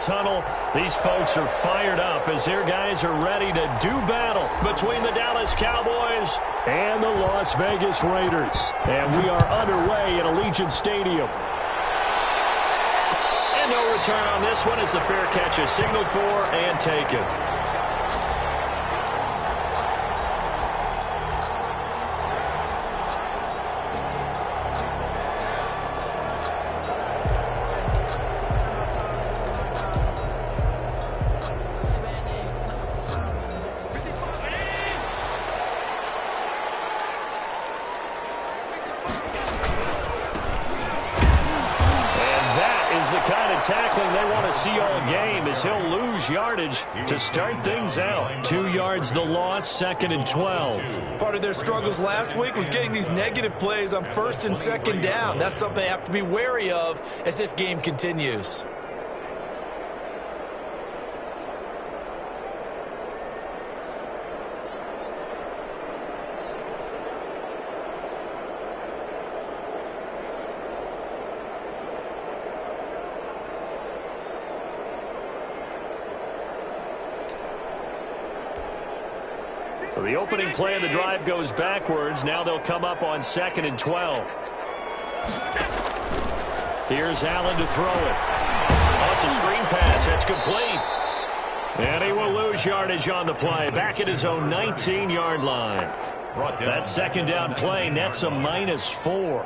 tunnel. These folks are fired up as their guys are ready to do battle between the Dallas Cowboys and the Las Vegas Raiders. And we are underway at Allegiant Stadium. And no return on this one as the fair catch is signaled for and taken. The kind of tackling they want to see all game as he'll lose yardage to start things out. 2 yards the loss, 2nd and 12. Part of their struggles last week was getting these negative plays on 1st and 2nd down. That's something they have to be wary of as this game continues. So the opening play of the drive goes backwards. Now they'll come up on 2nd and 12. Here's Allen to throw it. Oh, it's a screen pass. That's complete. And he will lose yardage on the play. Back at his own 19-yard line. That 2nd down play nets a -4.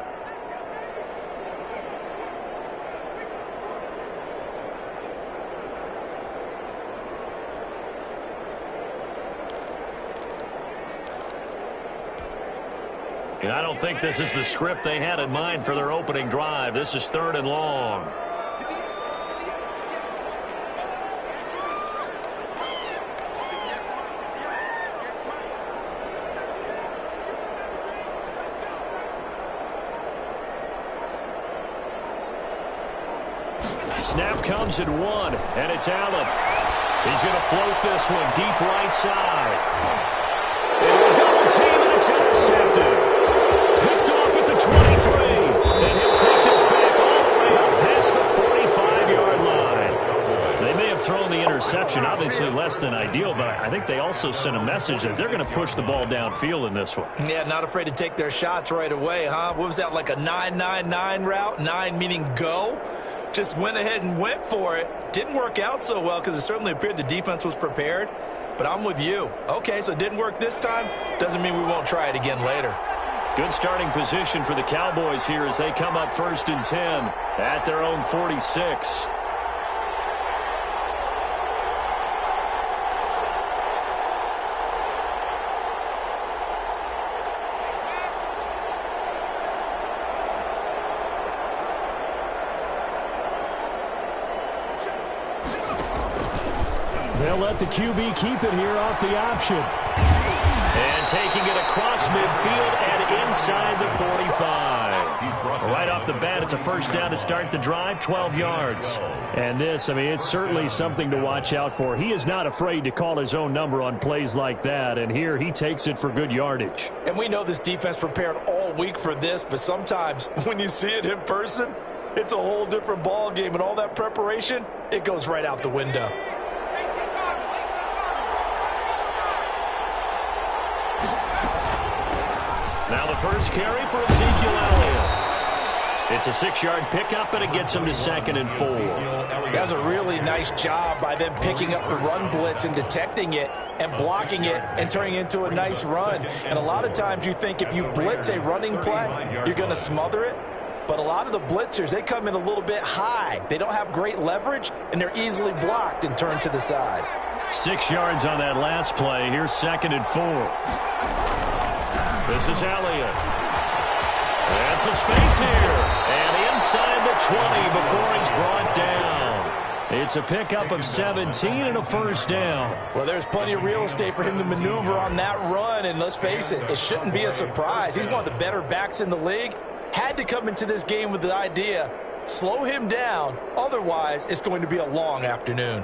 And I don't think this is the script they had in mind for their opening drive. This is 3rd and long. Snap comes at 1, and it's Allen. He's going to float this one deep right side. And a double team, and it's intercepted. Picked off at the 23, and he'll take this back all the way up past the 45-yard line. They may have thrown the interception, obviously less than ideal, but I think they also sent a message that they're going to push the ball downfield in this one. Yeah, not afraid to take their shots right away, huh? What was that, like a 9-9-9 route? 9 meaning go? Just went ahead and went for it. Didn't work out so well because it certainly appeared the defense was prepared, but I'm with you. Okay, so it didn't work this time. Doesn't mean we won't try it again later. Good starting position for the Cowboys here as they come up 1st and 10 at their own 46. They'll let the QB keep it here off the option. And taking it across midfield and inside the 45. Right off the bat, it's a 1st down to start the drive, 12 yards. And this, I mean, it's certainly something to watch out for. He is not afraid to call his own number on plays like that, and here he takes it for good yardage. And we know this defense prepared all week for this, but sometimes when you see it in person, it's a whole different ball game, and all that preparation, it goes right out the window. Now the first carry for Ezekiel Elliott. It's a 6-yard pickup, and it gets him to 2nd and 4. That's a really nice job by them picking up the run blitz and detecting it and blocking it and turning it into a nice run. And a lot of times you think if you blitz a running play, you're going to smother it. But a lot of the blitzers, they come in a little bit high. They don't have great leverage, and they're easily blocked and turned to the side. 6 yards on that last play. Here's 2nd and 4. This is Elliott. And some space here. And inside the 20 before he's brought down. It's a pickup of 17 and a 1st down. Well, there's plenty of real estate for him to maneuver on that run. And let's face it, it shouldn't be a surprise. He's one of the better backs in the league. Had to come into this game with the idea, slow him down. Otherwise, it's going to be a long afternoon.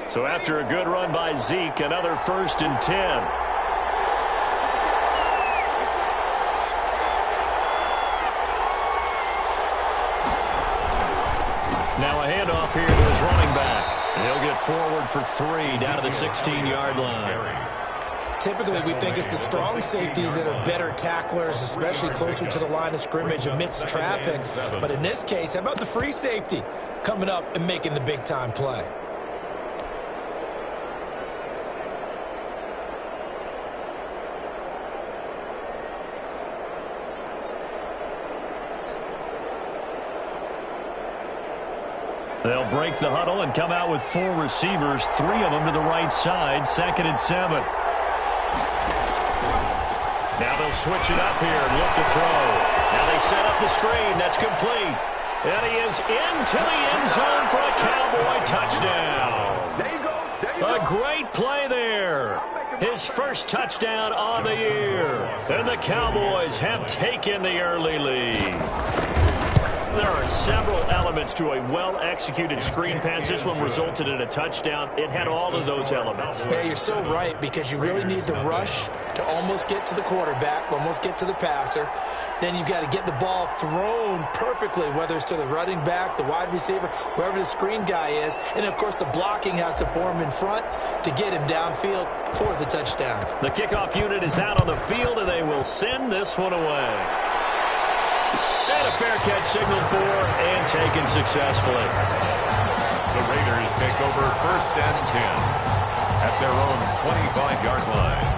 So after a good run by Zeke, another 1st and 10. Now a handoff here to his running it forward for 3 down to the 16-yard line. Typically, we think it's the strong safeties that are better tacklers, especially closer to the line of scrimmage amidst traffic. But in this case, how about the free safety coming up and making the big-time play? They'll break the huddle and come out with 4 receivers, 3 of them to the right side, 2nd and 7. Now they'll switch it up here and look to throw. Now they set up the screen. That's complete. And he is into the end zone for a Cowboy touchdown. There you go. A great play there. His first touchdown on the year. And the Cowboys have taken the early lead. There are several elements to a well-executed screen pass. This one resulted in a touchdown. It had all of those elements. Yeah, you're so right, because you really need the rush to almost get to the quarterback, almost get to the passer. Then you've got to get the ball thrown perfectly, whether it's to the running back, the wide receiver, whoever the screen guy is. And, of course, the blocking has to form in front to get him downfield for the touchdown. The kickoff unit is out on the field, and they will send this one away. And a fair catch signaled for and taken successfully. The Raiders take over 1st and 10 at their own 25-yard line.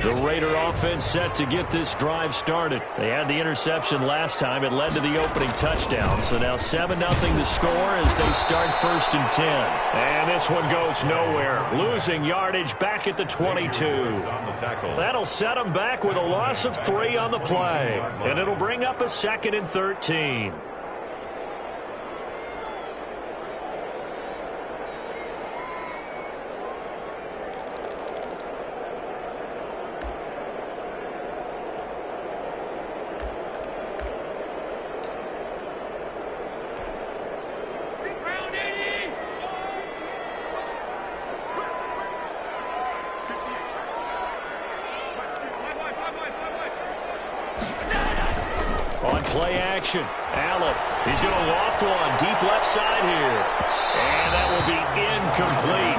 The Raider offense set to get this drive started. They had the interception last time. It led to the opening touchdown. So now 7-0 the score as they start 1st and 10. And this one goes nowhere. Losing yardage back at the 22. That'll set them back with a loss of 3 on the play. And it'll bring up a 2nd and 13. Play action. Allen, he's going to loft one deep left side here. And that will be incomplete.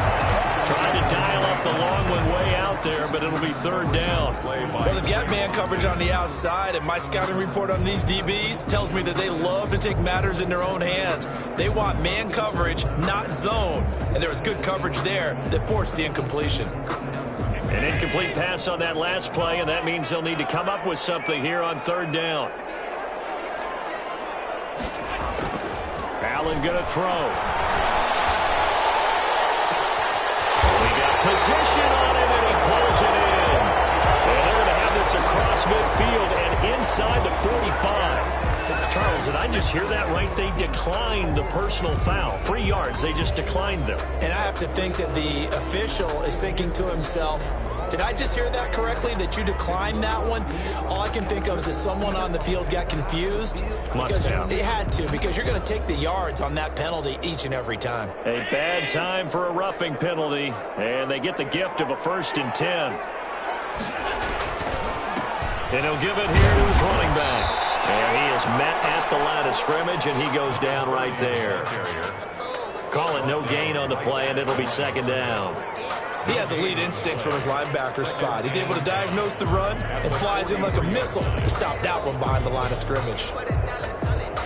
Trying to dial up the long one way out there, but it'll be 3rd down. Well, they've got man coverage on the outside, and my scouting report on these DBs tells me that they love to take matters in their own hands. They want man coverage, not zone. And there was good coverage there that forced the incompletion. An incomplete pass on that last play, and that means they'll need to come up with something here on 3rd down. Allen going to throw. We got position on him, and he pulls it in. And they're going to have this across midfield and inside the 45. Charles, did I just hear that right? They declined the personal foul. 3 yards, they just declined them. And I have to think that the official is thinking to himself, did I just hear that correctly, that you declined that one? All I can think of is that someone on the field got confused. Because they had to, because you're going to take the yards on that penalty each and every time. A bad time for a roughing penalty, and they get the gift of a 1st and 10. And he'll give it here to his running back. And he is met at the line of scrimmage, and he goes down right there. Call it no gain on the play, and it'll be 2nd down. He has elite instincts from his linebacker spot. He's able to diagnose the run and flies in like a missile to stop that one behind the line of scrimmage.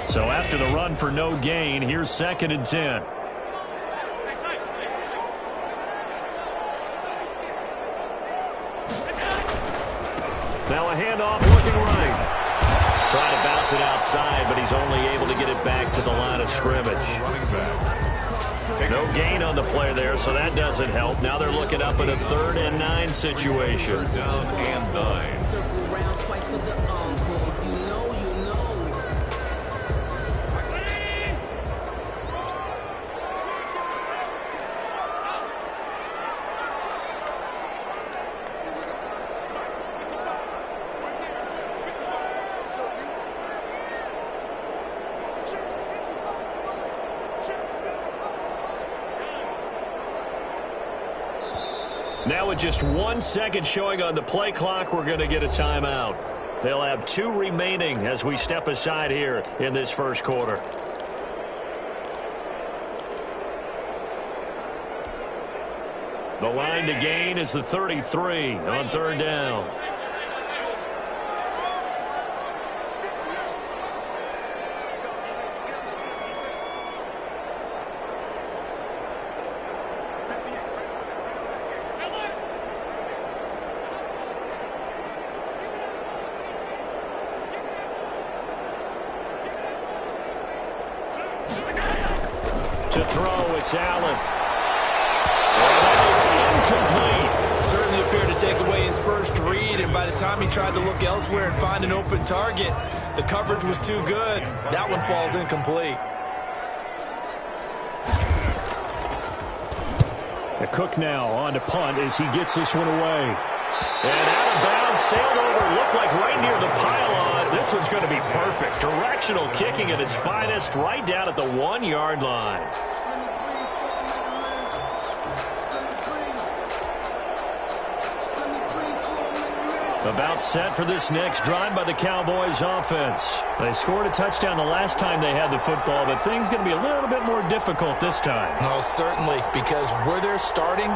So after the run for no gain, here's 2nd and 10. Now a handoff looking right. Trying to bounce it outside, but he's only able to get it back to the line of scrimmage. No gain on the play there, so that doesn't help. Now they're looking up at a 3rd and 9 situation. 3rd down and 9. now with just 1 second showing on the play clock, we're going to get a timeout. They'll have 2 remaining as we step aside here in this first quarter. The line to gain is the 33 on 3rd down. To throw, it's Allen. And that is incomplete. Certainly appeared to take away his first read, and by the time he tried to look elsewhere and find an open target, the coverage was too good. That one falls incomplete. A Cook now on to punt as he gets this one away. And out of bounds, sailed over, looked like right near the pylon. This one's going to be perfect. Directional kicking at its finest, right down at the 1-yard line. About set for this next drive by the Cowboys offense. They scored a touchdown the last time they had the football, but things going to be a little bit more difficult this time. Well, certainly, because where they're starting,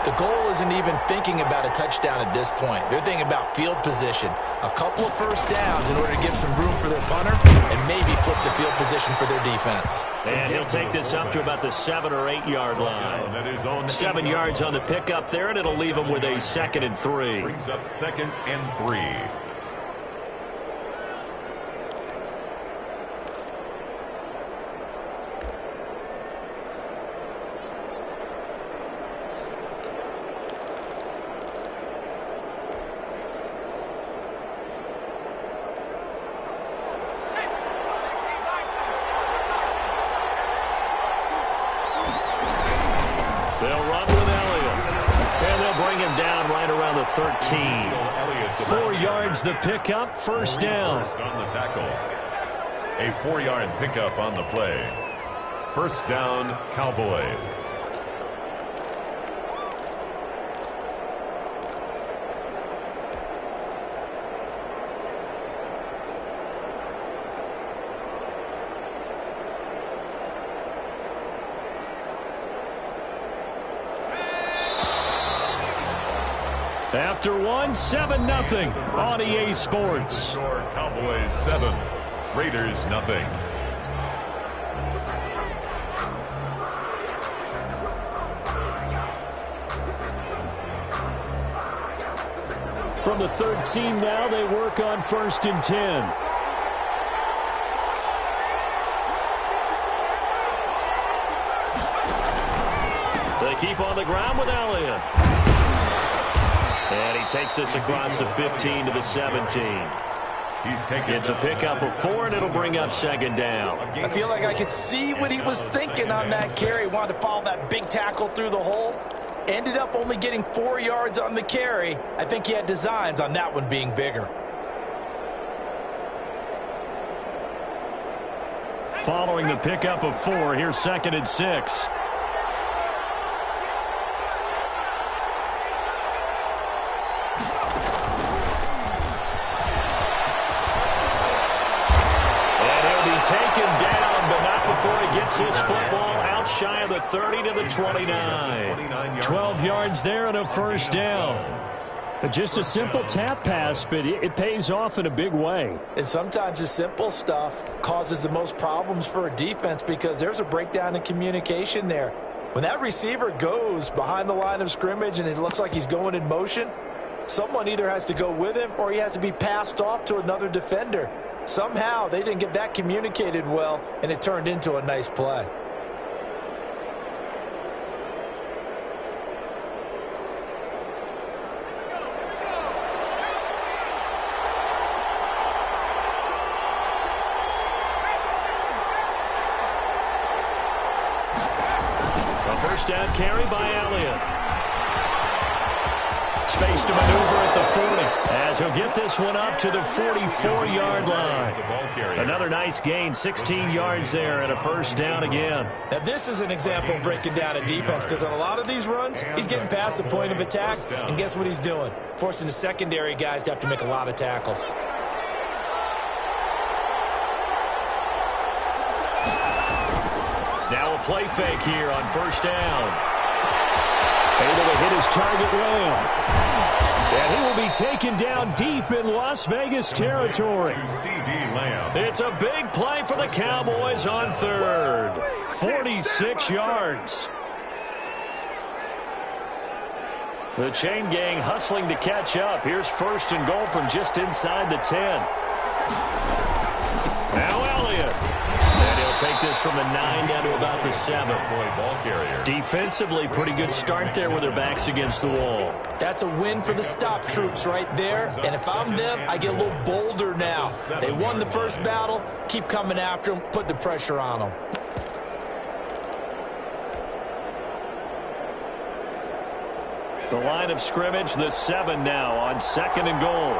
the goal isn't even thinking about a touchdown at this point. They're thinking about field position, a couple of first downs in order to give some room for their punter, and maybe flip the field position for their defense. And he'll take this up to about the 7 or 8 yard line. 7 yards on the pickup there, and it'll leave him with a 2nd and 3. Brings up 2nd and 3. They'll run with Elliott. And they'll bring him down right around the 13. 4 yards the pickup, first down. On the tackle. A 4-yard pickup on the play. First down, Cowboys. After 1, 7-0 on EA Sports. Score Cowboys 7, Raiders nothing. From the 13 now, they work on 1st and 10. They keep on the ground with Elliott. And he takes this across the 15 to the 17. It's a pickup of 4, and it'll bring up 2nd down. I feel like I could see what he was thinking on that carry. Wanted to follow that big tackle through the hole. Ended up only getting 4 yards on the carry. I think he had designs on that one being bigger. Following the pickup of 4, here's 2nd and 6. Taken down, but not before he gets his football out shy of the 30 to the 29. 12 yards there and a first down. Just a simple tap pass, but it pays off in a big way. And sometimes the simple stuff causes the most problems for a defense because there's a breakdown in communication there. When that receiver goes behind the line of scrimmage and it looks like he's going in motion, someone either has to go with him or he has to be passed off to another defender. Somehow they didn't get that communicated well, and it turned into a nice play. A first down carry by Elliott. Space to maneuver at the 40 as he'll get this one up to the 44-yard line. Another nice gain, 16 yards there, and a first down again. Now, this is an example of breaking down a defense, because on a lot of these runs, he's getting past the point of attack, and guess what he's doing? Forcing the secondary guys to have to make a lot of tackles. Now a play fake here on first down. Able to hit his target well. And he will be taken down deep in Las Vegas territory. It's a big play for the Cowboys on third. 46 yards. The chain gang hustling to catch up. Here's first and goal from just inside the 10. Now Elliott. And he'll take this from the 9 down to about the 7. Defensively, pretty good start there with their backs against the wall. That's a win for the stop troops right there. And if I'm them, I get a little bolder now. They won the first battle. Keep coming after them. Put the pressure on them. The line of scrimmage, the 7 now on second and goal.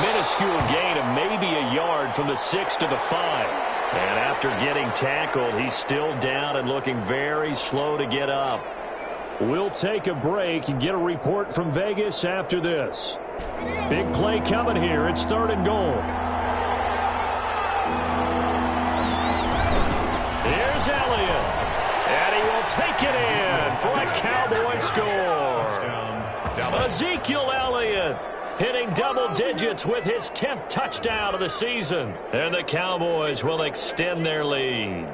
Minuscule gain of maybe a yard from the 6 to the 5. And after getting tackled, he's still down and looking very slow to get up. We'll take a break and get a report from Vegas after this. Big play coming here. It's third and goal. Here's Elliott. And he will take it in for a Cowboy score. Ezekiel Elliott hitting double digits with his 10th touchdown of the season. And the Cowboys will extend their lead.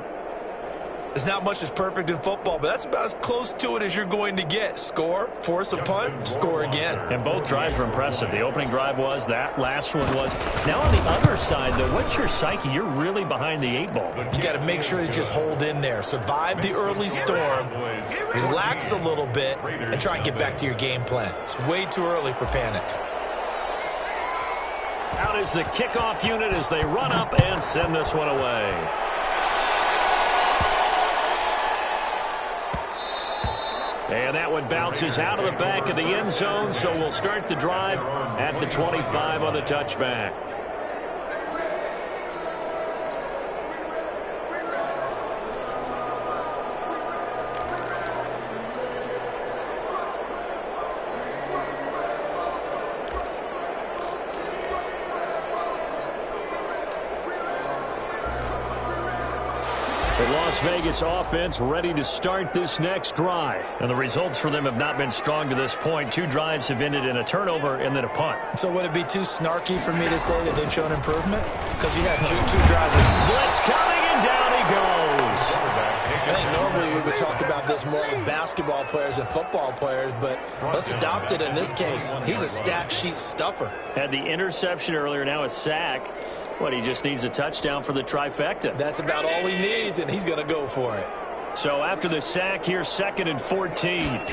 There's not much that's perfect in football, but that's about as close to it as you're going to get. Score, force a punt, score again. And both drives were impressive. The opening drive was, that last one was. Now on the other side, though, what's your psyche? You're really behind the 8 ball. You got to make sure you just hold in there. Survive the early storm, relax a little bit, and try and get back to your game plan. It's way too early for panic. Out is the kickoff unit as they run up and send this one away. And that one bounces out of the back of the end zone, so we'll start the drive at the 25 on the touchback. The Las Vegas offense ready to start this next drive. And the results for them have not been strong to this point. 2 drives have ended in a turnover and then a punt. So would it be too snarky for me to say that they've shown improvement? Because you had two drives. Blitz coming and down he goes. I think normally we would talk about this more with basketball players and football players, but let's adopt it in this case. He's a stat sheet stuffer. Had the interception earlier, now a sack. What, he just needs a touchdown for the trifecta. That's about all he needs, and he's going to go for it. So after the sack, here's 2nd and 14. A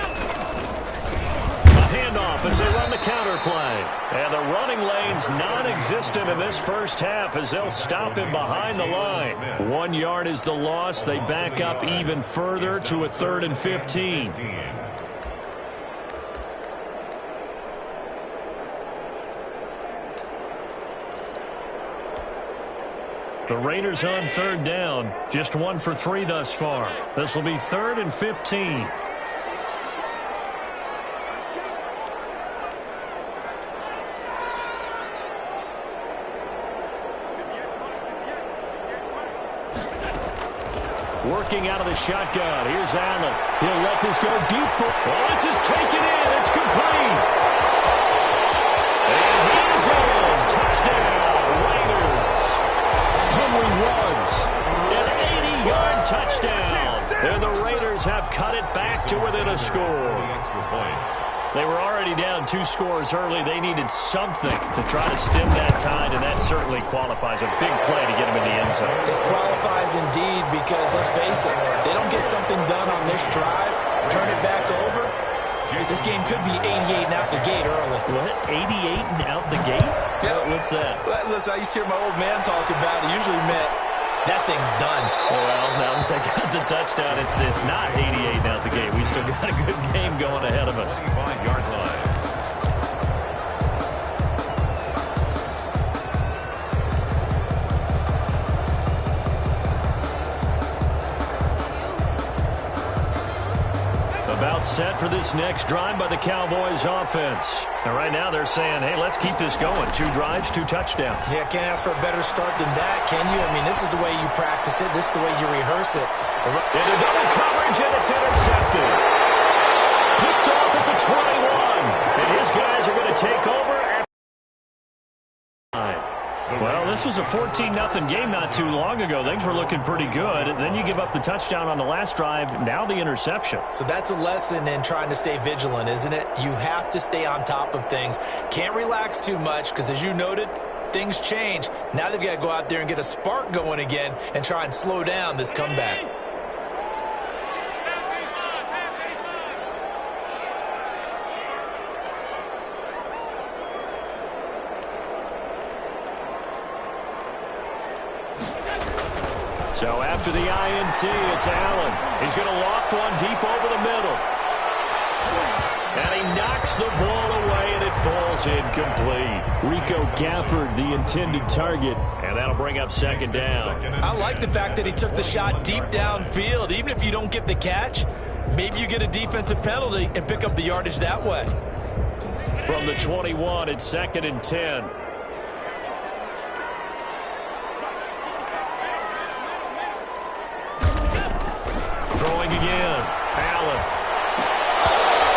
handoff as they run the counter play. And the running lane's non-existent in this first half as they'll stop him behind the line. 1 yard is the loss. They back up even further to a 3rd and 15. The Raiders on 3rd down. Just 1 for 3 thus far. This will be 3rd and 15. Working out of the shotgun. Here's Allen. He'll let this go deep for... Oh, this is taken in. It's complete. And he's in. Touchdown, Raiders. Henry runs. An 80-yard touchdown. And the Raiders have cut it back to within a score. They were already down 2 scores early. They needed something to try to stem that tide, and that certainly qualifies. A big play to get them in the end zone. It qualifies indeed because, let's face it, they don't get something done on this drive, turn it back over, this game could be 88 and out the gate early. What? 88 and out the gate? Yeah. What's that? Listen, I used to hear my old man talk about it. Usually meant that thing's done. Well, now that they got the touchdown, it's not 88 now the game. We still got a good game going ahead of us. 25-yard line. About set for this next drive by the Cowboys offense. And right now they're saying, hey, let's keep this going. 2 drives, 2 touchdowns. Yeah, can't ask for a better start than that, can you? I mean, this is the way you practice it. This is the way you rehearse it. Into double coverage, and it's intercepted. Picked off at the 21. And his guys are going to take over at the 9. Well, this was a 14-0 game not too long ago. Things were looking pretty good. Then you give up the touchdown on the last drive. Now the interception. So that's a lesson in trying to stay vigilant, isn't it? You have to stay on top of things. Can't relax too much because, as you noted, things change. Now they've got to go out there and get a spark going again and try and slow down this comeback. So after the INT, it's Allen. He's going to loft one deep over the middle. And he knocks the ball away, and it falls incomplete. Rico Gafford, the intended target. And that'll bring up second down. I like the fact that he took the shot deep downfield. Even if you don't get the catch, maybe you get a defensive penalty and pick up the yardage that way. From the 21, it's 2nd and 10. Throwing again. Allen.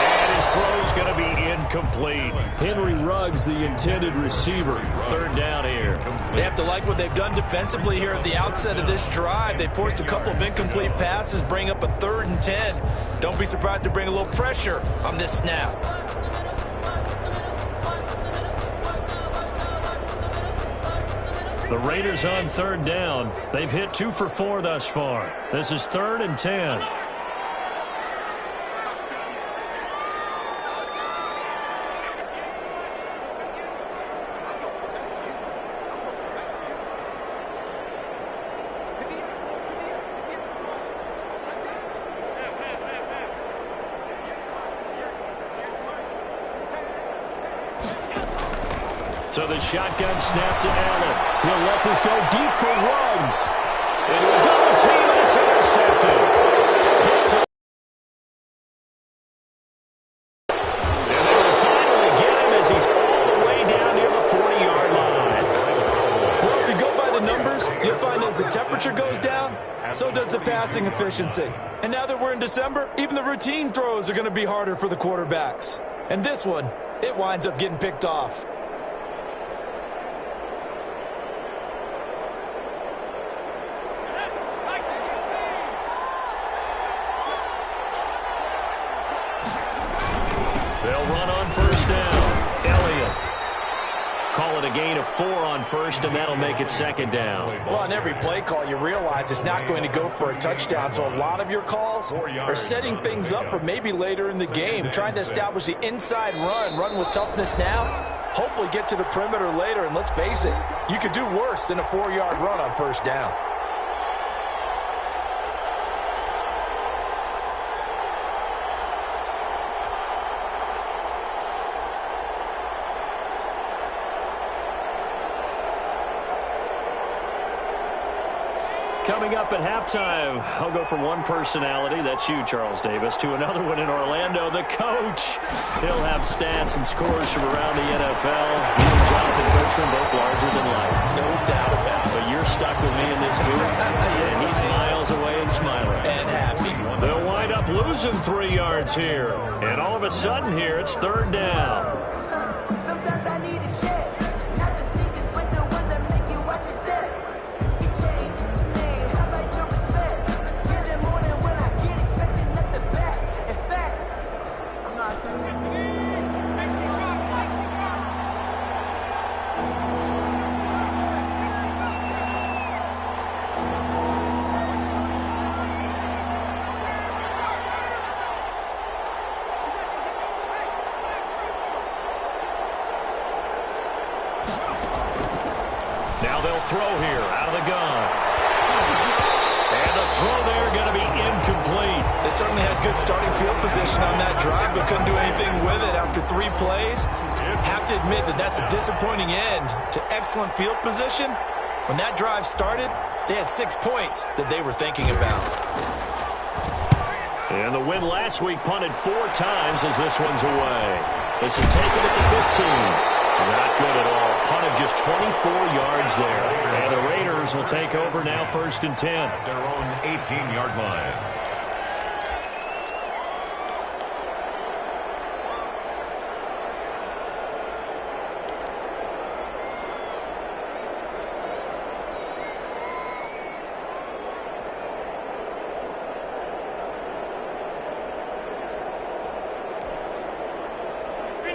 And his throw's going to be incomplete. Henry Ruggs, the intended receiver. 3rd down here. They have to like what they've done defensively here at the outset of this drive. They forced a couple of incomplete passes, bring up a 3rd and 10. Don't be surprised to bring a little pressure on this snap. The Raiders on 3rd down. They've hit 2 for 4 thus far. This is 3rd and 10. So the shotgun snap to Allen. He'll let this go deep for Ruggs. Into a double team, and it's intercepted. And they will finally get him as he's all the way down near the 40-yard line. Well, if you go by the numbers, you'll find as the temperature goes down, so does the passing efficiency. And now that we're in December, even the routine throws are going to be harder for the quarterbacks. And this one, it winds up getting picked off. They'll run on 1st down. Elliott. Call it a gain of 4 on 1st, and that'll make it 2nd down. Well, on every play call, you realize it's not going to go for a touchdown, so a lot of your calls are setting things up for maybe later in the game, trying to establish the inside run with toughness now, hopefully get to the perimeter later, and let's face it, you could do worse than a 4-yard run on 1st down. Coming up at halftime, I'll go from one personality, that's you, Charles Davis, to another one in Orlando, the coach. He'll have stats and scores from around the NFL. He and Jonathan Coachman, both larger than life. No doubt about it. But you're stuck with me in this booth, and he's miles away and smiling. And happy. They'll wind up losing 3 yards here. And all of a sudden here, it's 3rd down. Sometimes I need a check, not the sneakers, but the ones that make you watch your step. You change, man, how about your respect? Give it more than what I get, expecting nothing back. In fact, I'm not saying. Now they'll throw here out of the gun. throw there going to be incomplete. They certainly had good starting field position on that drive, but couldn't do anything with it after 3 plays. Have to admit that that's a disappointing end to excellent field position. When that drive started, they had 6 points that they were thinking about. And the win last week punted 4 times as this one's away. This is taken at the 15. Not good at all. Punted just 24 yards there. And the Raiders will take over now, 1st and 10. Their own 18-yard line.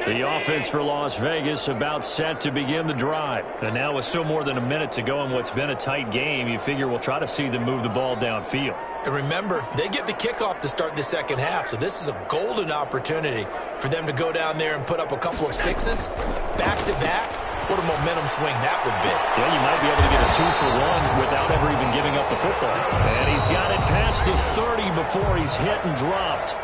The offense for Las Vegas about set to begin the drive. And now with still more than a minute to go in what's been a tight game, you figure we'll try to see them move the ball downfield. And remember, they get the kickoff to start the second half, so this is a golden opportunity for them to go down there and put up a couple of 6s back-to-back. What a momentum swing that would be. Yeah, you might be able to get a 2-for-1 without ever even giving up the football. And he's got it past the 30 before he's hit and dropped.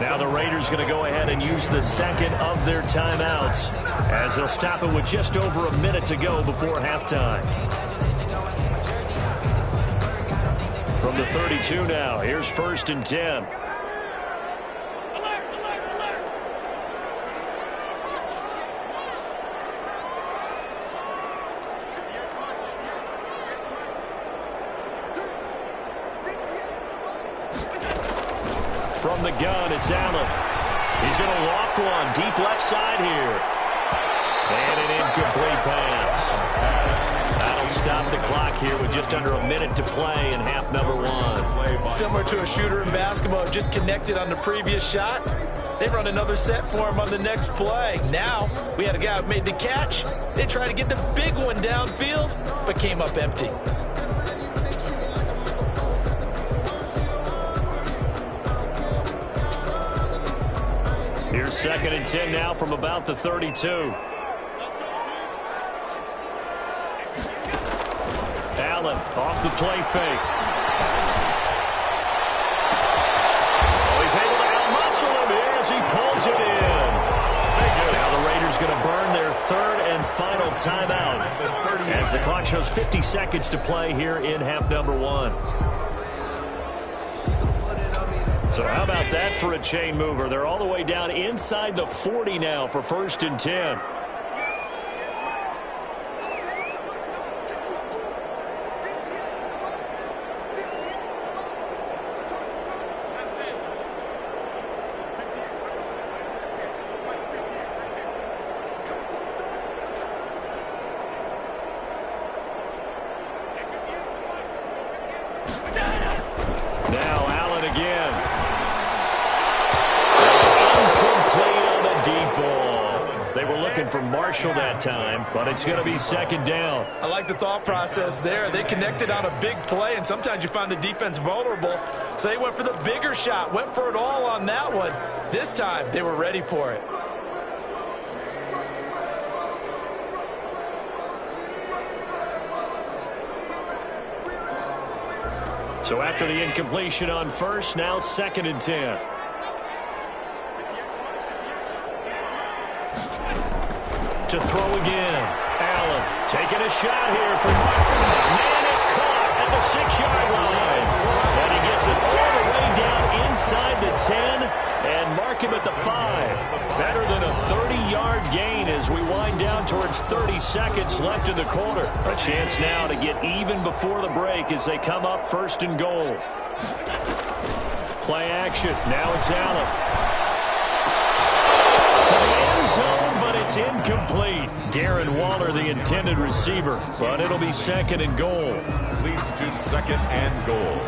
Now the Raiders going to go ahead and use the second of their timeouts as they'll stop it with just over a minute to go before halftime. From the 32 now, here's 1st and 10. From the gun, it's Allen. He's going to loft one deep left side here. And an incomplete pass. That'll stop the clock here with just under a minute to play in half number 1. Similar to a shooter in basketball, just connected on the previous shot. They run another set for him on the next play. Now, we had a guy who made the catch. They tried to get the big one downfield, but came up empty. Here's 2nd and 10 now from about the 32. Allen off the play fake. Oh, he's able to outmuscle him here as he pulls it in. Now the Raiders going to burn their 3rd and final timeout as the clock shows 50 seconds to play here in half number 1. So how about that for a chain mover? They're all the way down inside the 40 now for 1st and 10. Now Allen again. They were looking for Marshall that time, but it's going to be 2nd down. I like the thought process there. They connected on a big play, and sometimes you find the defense vulnerable. So they went for the bigger shot, went for it all on that one. This time, they were ready for it. So after the incompletion on 1st, now 2nd and 10. To throw again. Allen taking a shot here for Martin. Man, it's caught at the 6-yard line. And he gets it all the way down inside the 10 and mark him at the 5. Better than a 30-yard gain as we wind down towards 30 seconds left in the quarter. A chance now to get even before the break as they come up 1st and goal. Play action. Now it's Allen. To the end zone, but it's incomplete. Darren Waller, the intended receiver, but it'll be 2nd and goal. Leads to 2nd and goal.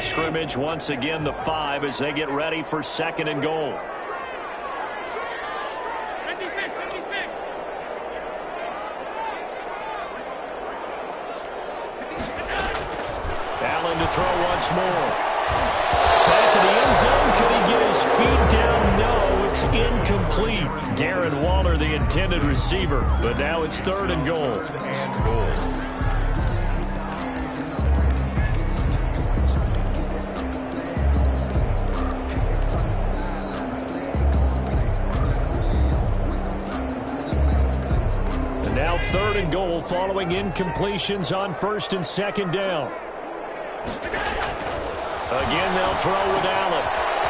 scrimmage once again, the 5, as they get ready for 2nd and goal. Allen to throw once more. Back in the end zone. Could he get his feet down? No, it's incomplete. Darren Waller, the intended receiver. But now it's 3rd and goal. And now 3rd and goal following incompletions on 1st and 2nd down. Again, they'll throw with Allen.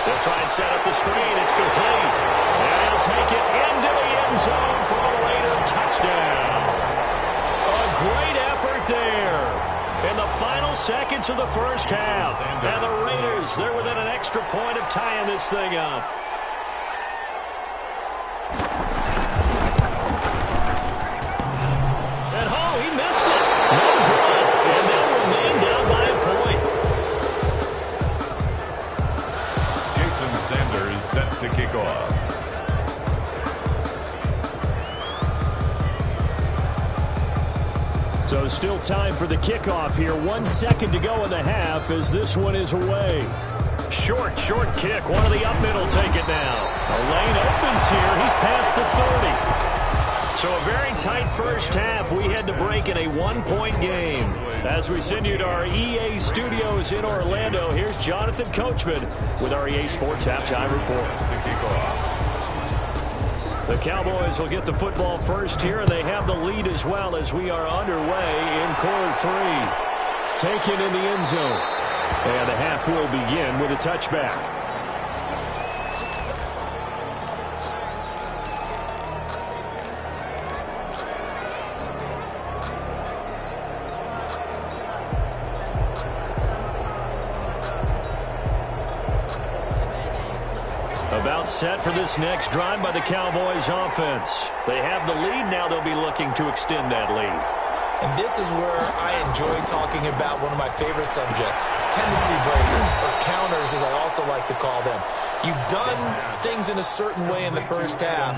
They'll try and set up the screen. It's complete. And he'll take it into the end zone for the Raider touchdown. A great effort there in the final seconds of the first half. And the Raiders, they're within an extra point of tying this thing up. And oh, he missed it. No good. And they'll remain down by a point. Sanders set to kick off. So still time for the kickoff here. 1 second to go in the half as this one is away. Short kick. One of the up middle take it now. A lane opens here. He's past the 30. So a very tight first half. We had to break in a 1-point game. As we send you to our EA studios in Orlando, here's Jonathan Coachman with our EA Sports Halftime Report. The Cowboys will get the football first here, and they have the lead as well as we are underway in quarter 3. Taken in the end zone. And the half will begin with a touchback. About set for this next drive by the Cowboys offense. They have the lead. Now they'll be looking to extend that lead. And this is where I enjoy talking about one of my favorite subjects, tendency breakers, or counters as I also like to call them. You've done things in a certain way in the first half,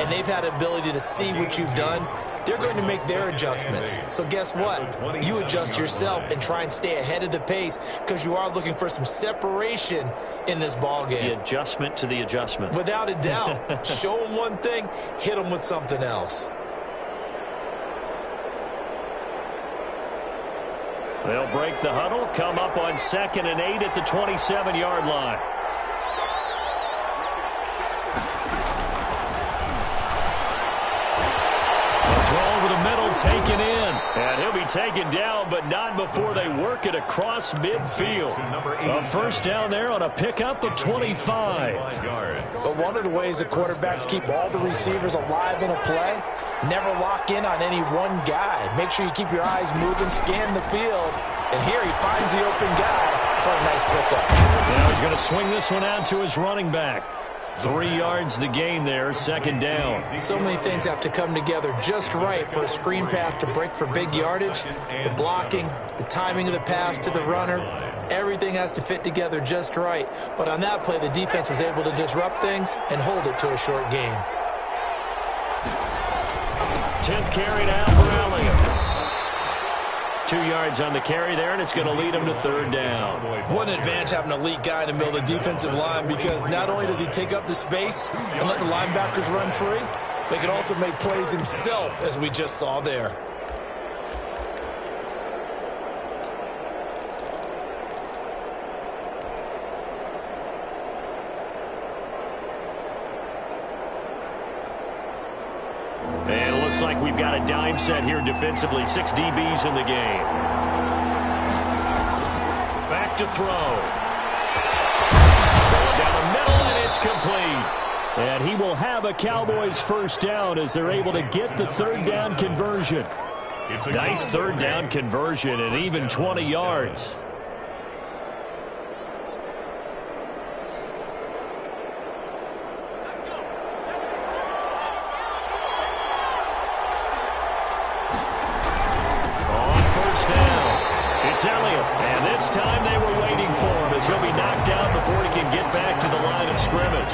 and they've had the ability to see what you've done. They're going to make their adjustments. So guess what? You adjust yourself and try and stay ahead of the pace because you are looking for some separation in this ball game. The adjustment to the adjustment. Without a doubt. Show them one thing, hit them with something else. They'll break the huddle, come up on 2nd and 8 at the 27-yard line. Throw over the middle, taken in. And he'll be taken down, but not before they work it across midfield. A first down there on a pickup of 25. But one of the ways the quarterbacks keep all the receivers alive in a play, never lock in on any one guy. Make sure you keep your eyes moving, scan the field. And here he finds the open guy for a nice pickup. Now he's going to swing this one out to his running back. 3 yards the gain there, 2nd down. So many things have to come together just right for a screen pass to break for big yardage. The blocking, the timing of the pass to the runner, everything has to fit together just right. But on that play, the defense was able to disrupt things and hold it to a short gain. 10th carry now for Elliott. 2 yards on the carry there, and it's going to lead him to 3rd down. What an advantage having an elite guy in the middle of the defensive line, because not only does he take up the space and let the linebackers run free, but he can also make plays himself, as we just saw there. And it looks like we've got a dime set here defensively. 6 DBs in the game. Back to throw. Going down the middle, and it's complete. And he will have a Cowboys first down as they're able to get the 3rd down conversion. Nice 3rd down conversion and even 20 yards. It's Elliott, and this time they were waiting for as he'll be knocked out before he can get back to the line of scrimmage.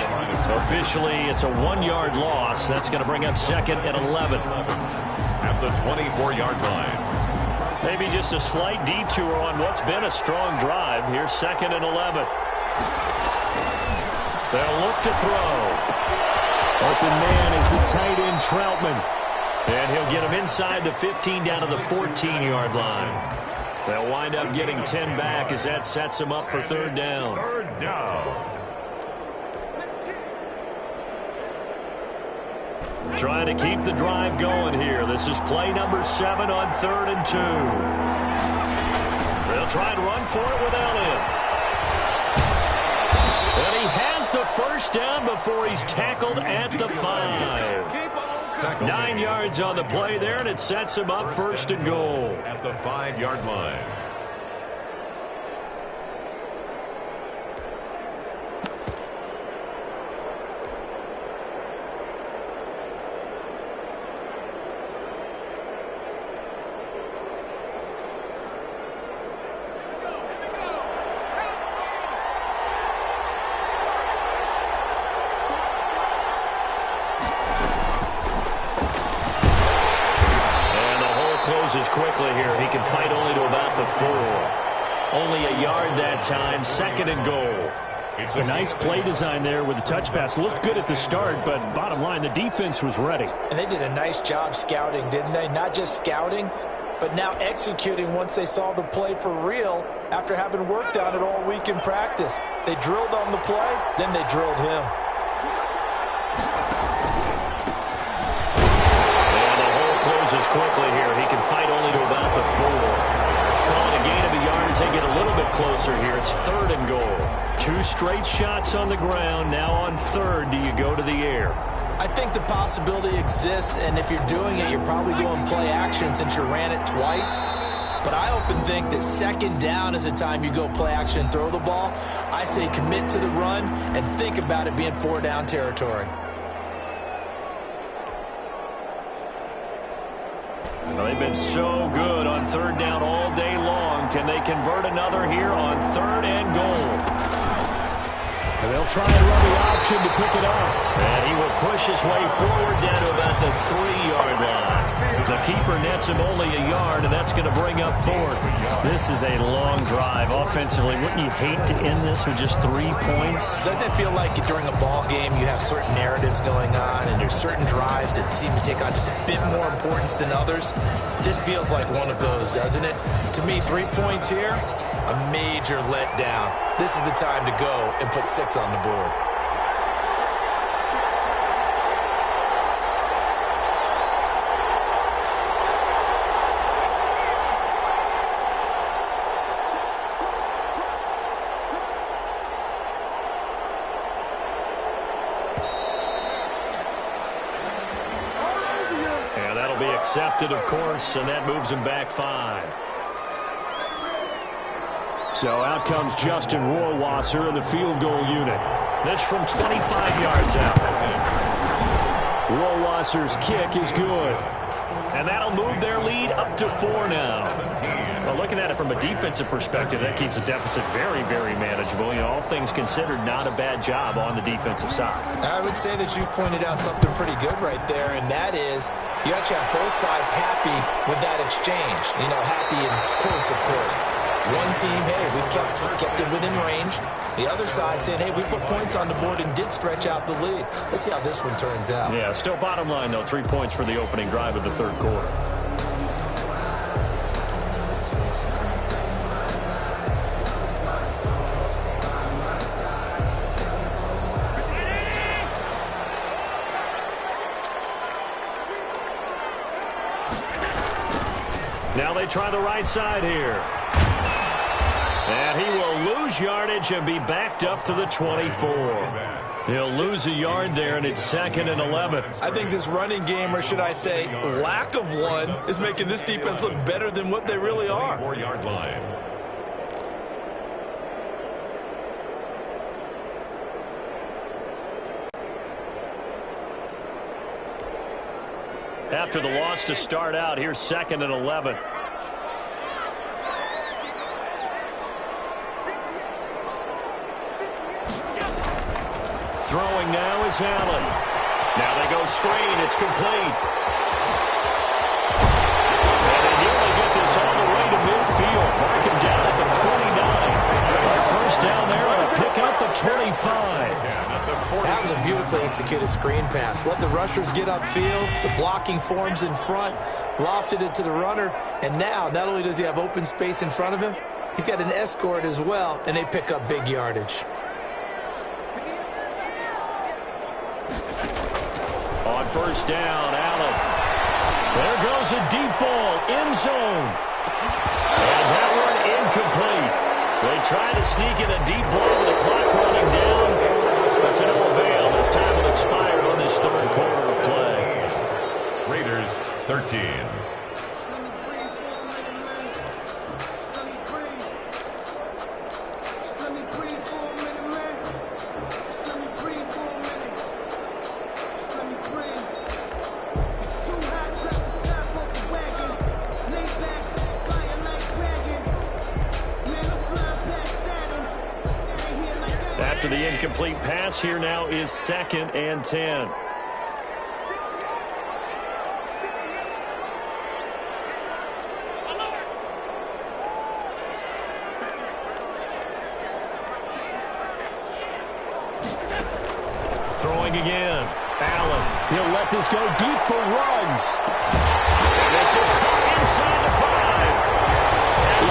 Officially, it's a 1-yard loss. That's going to bring up 2nd and 11. At the 24-yard line. Maybe just a slight detour on what's been a strong drive. Here's 2nd and 11. They'll look to throw. Open man is the tight end, Troutman. And he'll get him inside the 15 down to the 14-yard line. They'll wind up getting 10 back as that sets them up for 3rd down. 3rd down. Trying to keep the drive going here. This is play number 7 on 3rd and 2. They'll try and run for it without him. And he has the 1st down before he's tackled at the 5. 9 yards on the play there, and it sets him up 1st and goal. At the 5-yard line. Closes quickly here. He can fight only to about the 4. Only a yard that time. 2nd and goal. It's a nice play design there with the touch pass. Looked good at the start, but bottom line, the defense was ready. And they did a nice job scouting, didn't they? Not just scouting, but now executing once they saw the play for real after having worked on it all week in practice. They drilled on the play, then they drilled him. Closes quickly here. He can fight only to about the 4. Calling a gain of a yard as they get a little bit closer here. It's 3rd and goal. 2 straight shots on the ground. Now on 3rd, do you go to the air? I think the possibility exists, and if you're doing it, you're probably going play action since you ran it twice. But I often think that 2nd down is the time you go play action and throw the ball. I say commit to the run and think about it being 4-down territory. Well, they've been so good on 3rd down all day long. Can they convert another here on 3rd and goal? And they'll try and run the option to pick it up. And he will push his way forward down to about the 3-yard line. The keeper nets him only a yard, and that's going to bring up 4th. This is a long drive offensively. Wouldn't you hate to end this with just 3 points? Doesn't it feel like during a ball game you have certain narratives going on and there's certain drives that seem to take on just a bit more importance than others? This feels like one of those, doesn't it? To me, 3 points here, a major letdown. This is the time to go and put 6 on the board. Accepted, of course, and that moves him back 5. So out comes Justin Rohrwasser in the field goal unit. This from 25 yards out. Rohrwasser's kick is good. And that'll move their lead up to 4 now. Well, looking at it from a defensive perspective, that keeps the deficit very, very manageable. You know, all things considered, not a bad job on the defensive side. I would say that you've pointed out something pretty good right there, and that is you actually have both sides happy with that exchange. You know, happy in quotes, of course. One team, hey, we've kept it within range. The other side saying, hey, we put points on the board and did stretch out the lead. Let's see how this one turns out. Yeah, still bottom line, though, 3 points for the opening drive of the 3rd quarter. Now they try the right side here. And he will lose yardage and be backed up to the 24. He'll lose a yard there, and it's 2nd and 11. I think this running game, or should I say lack of one, is making this defense look better than what they really are. 4-yard line. After the loss to start out, here's 2nd and 11. is Allen. Now they go screen. It's complete. And they nearly get this all the way to midfield. Mark him down at the 49. A first down there on a pickup of 25. That was a beautifully executed screen pass. Let the rushers get upfield. The blocking forms in front. Lofted it to the runner. And now, not only does he have open space in front of him, he's got an escort as well, and they pick up big yardage. On first down, Allen. There goes a deep ball, end zone. And that one incomplete. They tried to sneak in a deep ball with the clock running down. But to no avail as time will expire on this third quarter of play. Raiders 13. After the incomplete pass, here now is 2nd and 10. Throwing again. Allen. He'll let this go deep for Ruggs. And this is caught inside the 5.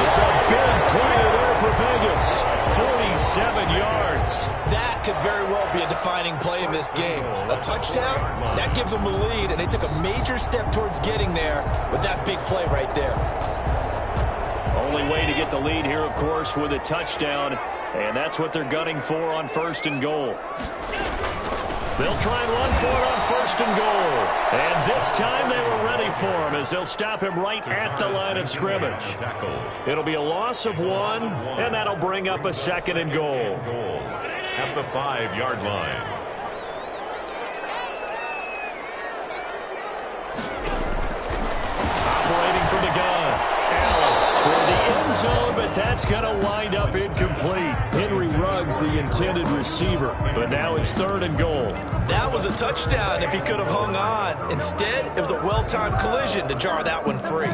It's a big play there for Vegas. 47 yards. That could very well be a defining play in this game. A touchdown, that gives them the lead, and they took a major step towards getting there with that big play right there. Only way to get the lead here, of course, with a touchdown, and that's what they're gunning for on 1st and goal. They'll try and run for it on 1st and goal. And this time they were ready for him as they'll stop him right at the line of scrimmage. It'll be a loss of 1, and that'll bring up a 2nd and goal. At the 5-yard line. Operating from the gun. Allen toward the end zone, but that's going to wind up incomplete. Henry Ruggs, the intended receiver. But now it's 3rd and goal. That was a touchdown if he could have hung on. Instead, it was a well-timed collision to jar that one free.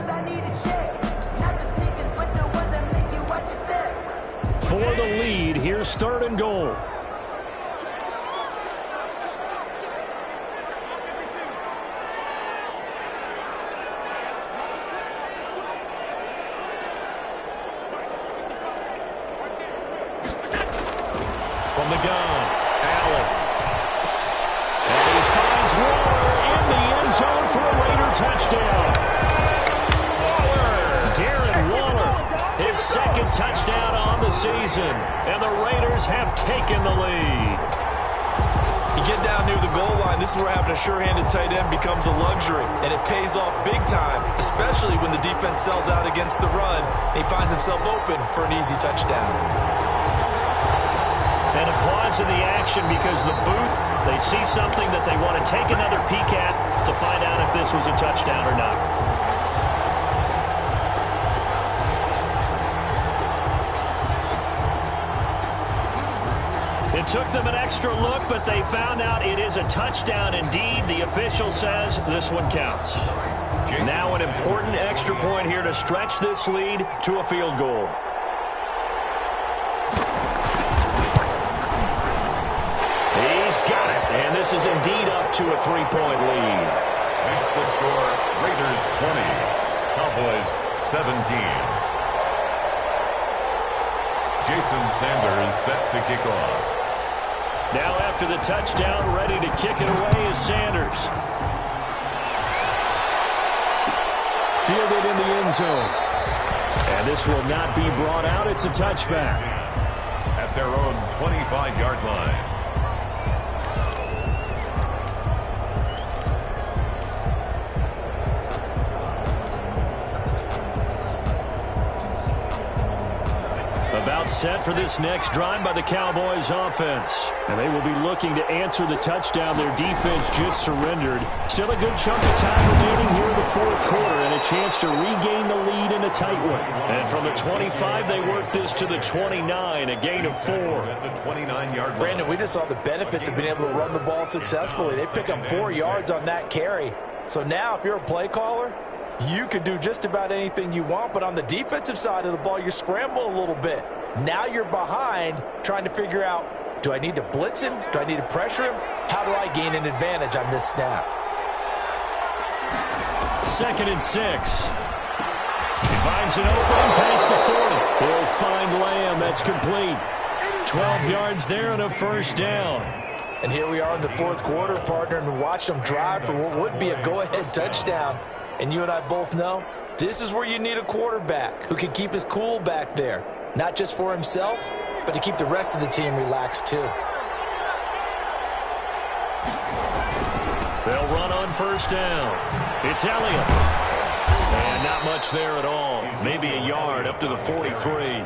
For the lead, here's 3rd and goal. From the gun, Allen. And he finds Waller in the end zone for a Raider touchdown. Darren Waller, his 2nd touchdown on the season. And the Raiders have taken the lead. You get down near the goal line, this is where having a sure-handed tight end becomes a luxury. And it pays off big time, especially when the defense sells out against the run. And he finds himself open for an easy touchdown. And a pause in the action because the booth, they see something that they want to take another peek at to find out if this was a touchdown or not. It took them an extra look, but they found out it is a touchdown indeed. The official says this one counts. Now an important extra point here to stretch this lead to a field goal. And this is indeed up to a 3-point lead. Makes the score Raiders 20, Cowboys 17. Jason Sanders set to kick off. Now after the touchdown, ready to kick it away is Sanders. Fielded in the end zone. And this will not be brought out. It's a touchback. At their own 25-yard line. About About set for this next drive by the Cowboys offense. And they will be looking to answer the touchdown their defense just surrendered. Still a good chunk of time remaining here in the fourth quarter and a chance to regain the lead in a tight one. And from the 25, they work this to the 29, a gain of 4. The 29-yard line. Brandon, we just saw the benefits of being able to run the ball successfully. They pick up 4 yards on that carry. So now if you're a play caller, you can do just about anything you want, but on the defensive side of the ball, you're scrambling a little bit. Now you're behind trying to figure out, do I need to blitz him? Do I need to pressure him? How do I gain an advantage on this snap? 2nd and 6. He finds an opening past the 40. He'll find Lamb. That's complete. 12 yards there and a first down. And here we are in the fourth quarter, partner, and watch them drive for what would be a go-ahead touchdown. And you and I both know this is where you need a quarterback who can keep his cool back there. Not just for himself, but to keep the rest of the team relaxed too. They'll run on first down. It's Elliott. And not much there at all. Maybe a yard up to the 43.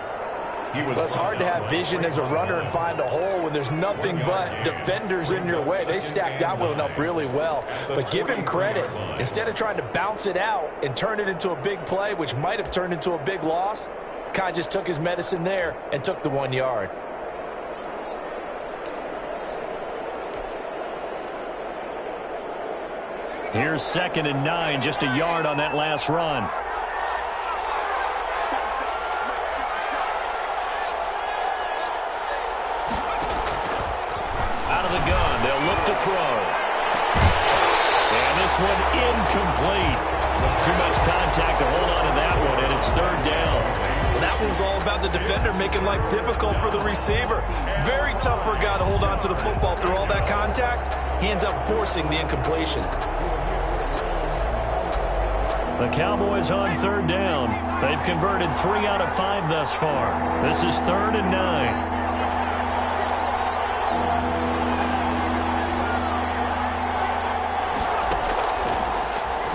Well, it's hard to have vision as a runner and find a hole when there's nothing but defenders in your way. They stacked that one up really well. But give him credit. Instead of trying to bounce it out and turn it into a big play, which might have turned into a big loss, kind of just took his medicine there and took the 1 yard. Here's 2nd and 9, just a yard on that last run. Out of the gun, they'll look to throw. And this one incomplete. Too much contact to hold on to that one, and it's 3rd down. Well, that one was all about the defender making life difficult for the receiver. Very tough for a guy to hold on to the football through all that contact. He ends up forcing the incompletion. The Cowboys on 3rd down. They've converted 3 out of 5 thus far. This is 3rd and 9.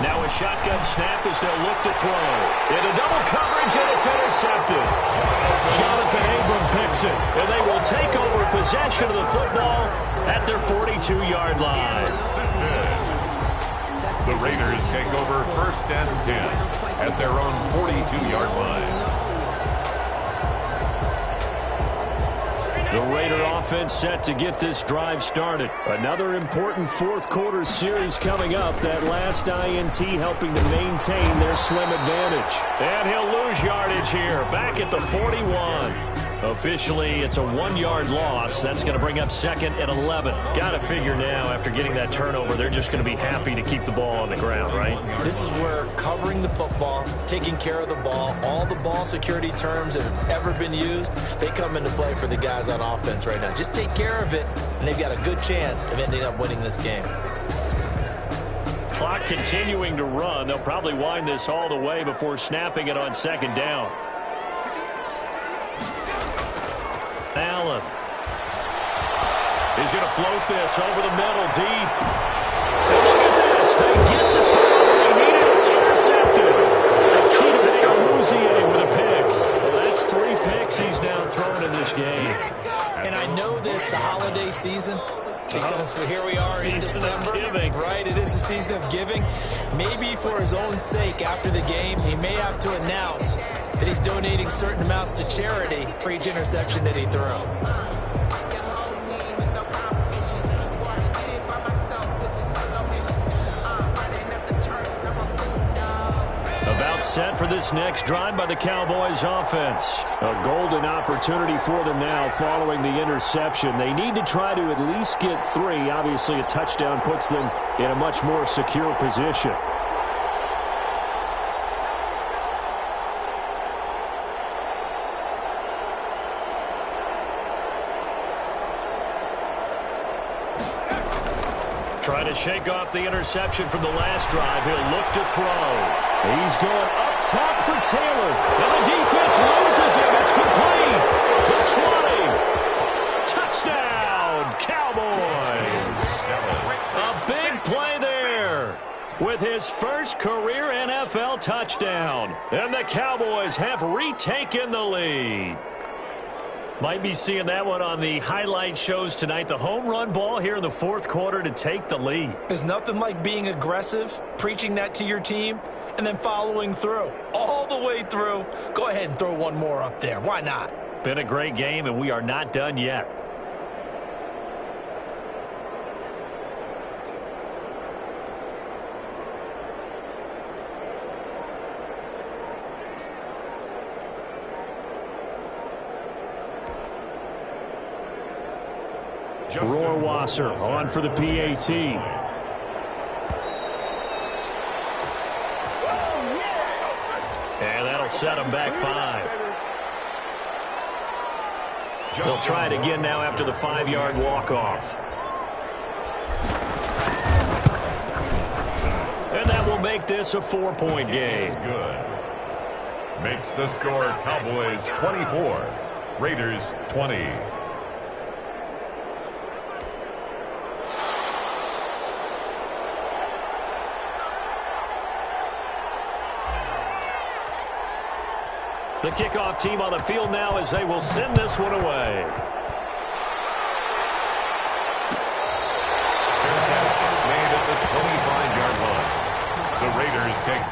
Now a shotgun snap as they'll look to throw. Into double coverage, and it's intercepted. Jonathan Abram picks it, and they will take over possession of the football at their 42-yard line. The Raiders take over 1st and 10 at their own 42-yard line. The Raider offense set to get this drive started. Another important fourth quarter series coming up. That last INT helping to maintain their slim advantage. And he'll lose yardage here. Back at the 41. Officially, it's a 1-yard loss. That's going to bring up 2nd and 11. Got to figure now, after getting that turnover, they're just going to be happy to keep the ball on the ground, right? This is where covering the football, taking care of the ball, all the ball security terms that have ever been used, they come into play for the guys on offense right now. Just take care of it, and they've got a good chance of ending up winning this game. Clock continuing to run. They'll probably wind this all the way before snapping it on 2nd down. Allen. He's going to float this over the middle deep. And look at this. They get the turnover they needed. It's intercepted. Chidobe with a pick. Well, that's 3 picks he's now thrown in this game. And I know this, the holiday season, because here we are in December. Right, it is the season of giving. Maybe for his own sake after the game, he may have to announce that he's donating certain amounts to charity for each interception that he throws. About set for this next drive by the Cowboys offense. A golden opportunity for them now following the interception. They need to try to at least get 3. Obviously, a touchdown puts them in a much more secure position. Trying to shake off the interception from the last drive. He'll look to throw. He's going up top for Taylor. And the defense loses him. It's complete. The 20. Touchdown, Cowboys. A big play there with his first career NFL touchdown. And the Cowboys have retaken the lead. Might be seeing that one on the highlight shows tonight. The home run ball here in the fourth quarter to take the lead. There's nothing like being aggressive, preaching that to your team, and then following through. All the way through. Go ahead and throw one more up there. Why not? Been a great game, and we are not done yet. Rohrwasser on for the PAT. And that'll set him back 5. They'll try it again now after the 5-yard walk-off. And that will make this a 4-point game. Good. Makes the score Cowboys 24, Raiders 20. The kickoff team on the field now as they will send this one away. Fair catch made at the 25-yard line. The Raiders take.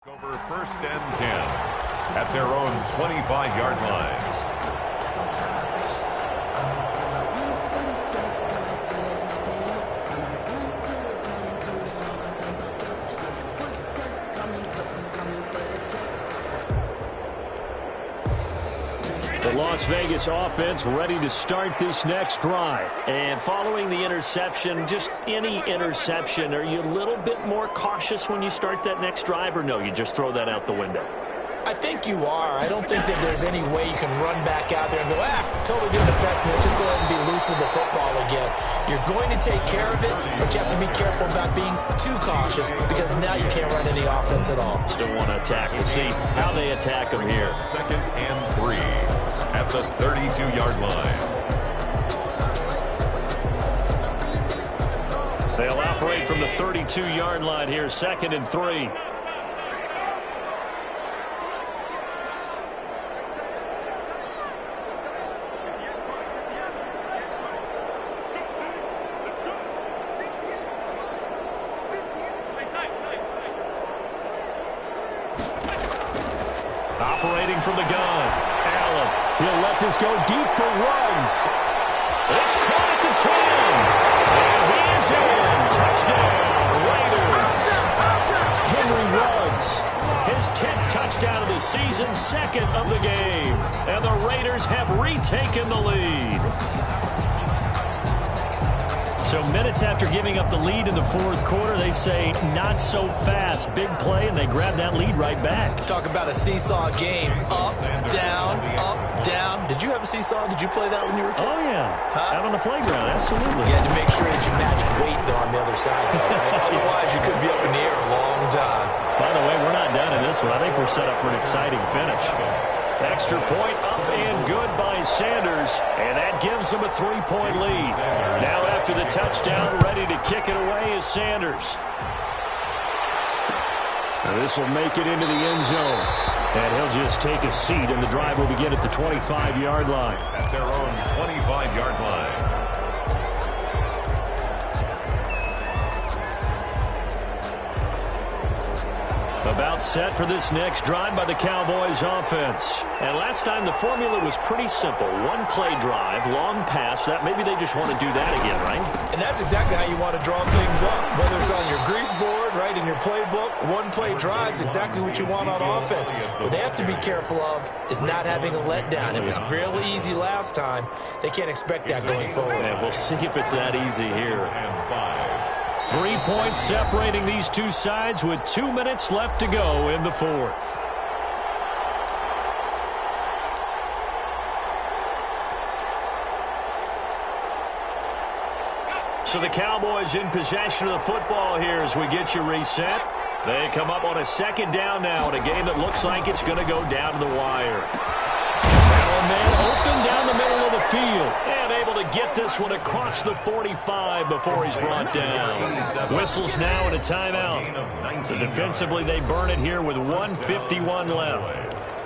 Over 1st and 10 at their own 25-yard line. The Las Vegas offense ready to start this next drive. And following the interception, just any interception, are you a little bit more cautious when you start that next drive, or no, you just throw that out the window? I think you are. I don't think that there's any way you can run back out there and go, totally didn't affect me. Let's just go ahead and be loose with the football again. You're going to take care of it, but you have to be careful about being too cautious because now you can't run any offense at all. Still want to attack. We'll see how they attack them here. 2nd and 3 at the 32-yard line. They'll operate from the 32-yard line here, 2nd and 3. Operating from the gun. Allen. He'll let this go deep for Ruggs. It's caught at the 10. And he is in. Touchdown, Raiders. Henry Ruggs. His 10th touchdown of the season, 2nd of the game. And the Raiders have retaken the lead. So minutes after giving up the lead in the fourth quarter, they say not so fast. Big play, and they grab that lead right back. Talk about a seesaw game. Up, down, up, down. Did you have a seesaw? Did you play that when you were a kid? Oh, yeah. Out on the playground, absolutely. You had to make sure that you match weight, though, on the other side, though, right? Otherwise, you could be up in the air a long time. By the way, we're not done in this one. I think we're set up for an exciting finish. Extra point up and good by Sanders, and that gives them a 3-point lead. Now after the touchdown, ready to kick it away is Sanders. Now this will make it into the end zone, and he'll just take a seat, and the drive will begin at the 25-yard line. At their own 25-yard line. About set for this next drive by the Cowboys offense. And last time the formula was pretty simple. One play drive, long pass. That maybe they just want to do that again, right? And that's exactly how you want to draw things up. Whether it's on your grease board, right, in your playbook, one play drive is exactly what you want on offense. What they have to be careful of is not having a letdown. It was real easy last time. They can't expect that going forward. And we'll see if it's that easy here. 3 points separating these two sides with 2 minutes left to go in the fourth. So the Cowboys in possession of the football here as we get you reset. They come up on a second down now in a game that looks like it's going to go down to the wire. Now a man open down the middle of the field and able to get this one across the 45 before he's brought down. Whistles now and a timeout. So defensively they burn it here with 1:51 left.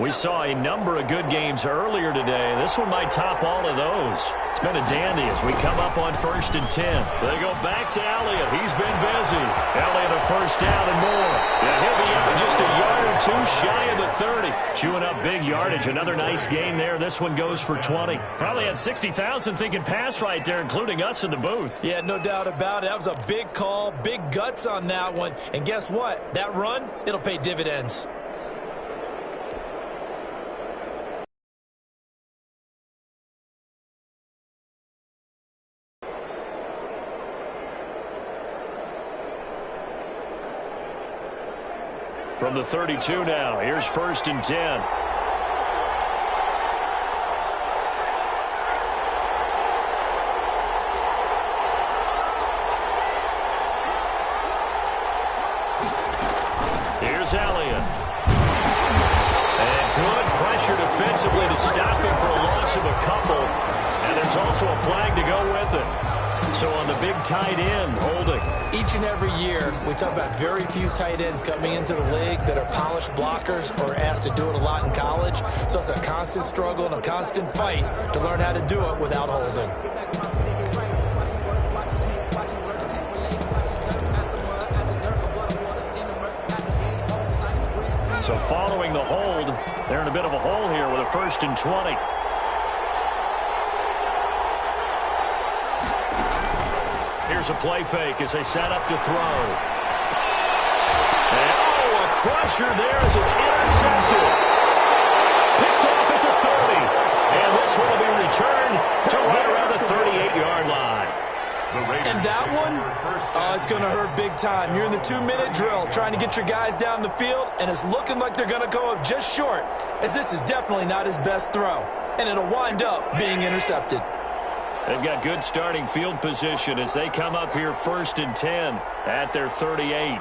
We saw a number of good games earlier today. This one might top all of those. It's been a dandy as we come up on 1st and 10. They go back to Elliott. He's been busy. Elliott a first down and more. Yeah, he'll be out just a yard or two shy of the 30. Chewing up big yardage. Another nice gain there. This one goes for 20. Probably had 60,000 thinking pass right there, including us in the booth. Yeah, no doubt about it. That was a big call, big guts on that one. And guess what? That run, it'll pay dividends. From the 32 now, here's 1st and 10. Here's Elliott. And good pressure defensively to stop him for a loss of a couple. And there's also a flag to go with it. So on the big tight end, holding. Each and every year, we talk about very few tight ends coming into the league that are polished blockers or asked to do it a lot in college. So it's a constant struggle and a constant fight to learn how to do it without holding. So following the hold, they're in a bit of a hole here with a 1st and 20. Here's a play fake as they set up to throw. And, oh, a crusher there as it's intercepted. Picked off at the 30. And this one will be returned to right around the 38-yard line. And that one, it's going to hurt big time. You're in the 2-minute drill trying to get your guys down the field, and it's looking like they're going to go up just short, as this is definitely not his best throw. And it'll wind up being intercepted. They've got good starting field position as they come up here 1st and 10 at their 38.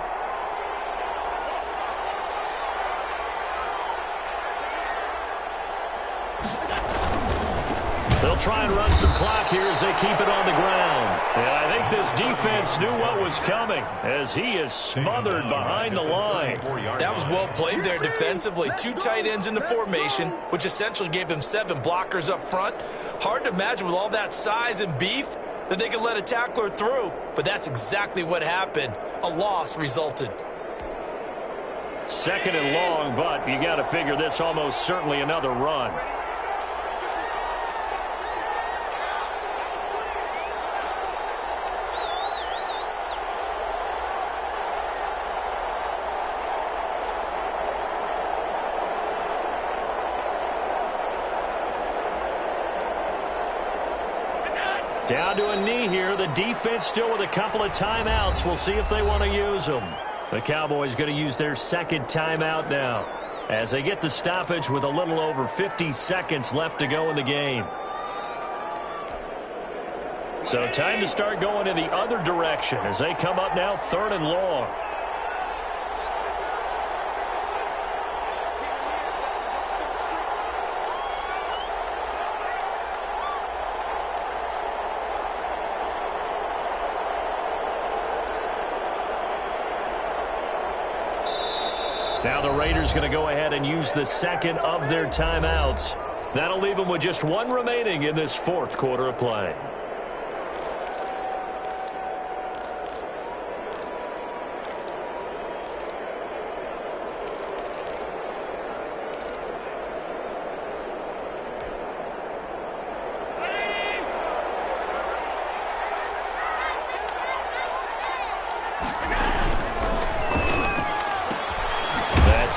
They'll try and run some clock here as they keep it on the ground. And I think this defense knew what was coming as he is smothered behind the line. That was well played there defensively. 2 tight ends in the formation, which essentially gave them 7 blockers up front. Hard to imagine with all that size and beef that they could let a tackler through, but that's exactly what happened. A loss resulted. 2nd and long, but you got to figure this almost certainly another run. Down to a knee here. The defense still with a couple of timeouts. We'll see if they want to use them. The Cowboys going to use their 2nd timeout now as they get the stoppage with a little over 50 seconds left to go in the game. So time to start going in the other direction as they come up now 3rd and long. Now the Raiders going to go ahead and use the 2nd of their timeouts. That'll leave them with just 1 remaining in this 4th quarter of play.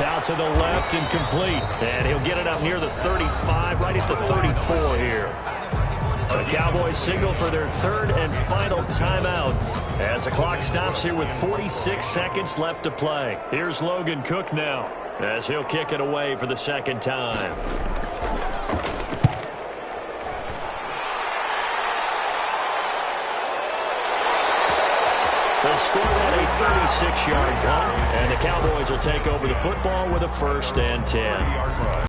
Out to the left and complete. And he'll get it up near the 35, right at the 34 here. The Cowboys signal for their 3rd and final timeout As the clock stops here with 46 seconds left to play. Here's Logan Cook now, as he'll kick it away for the second time. They'll score that a 36-yard punt, and the Cowboys will take over the football with a 1st and 10.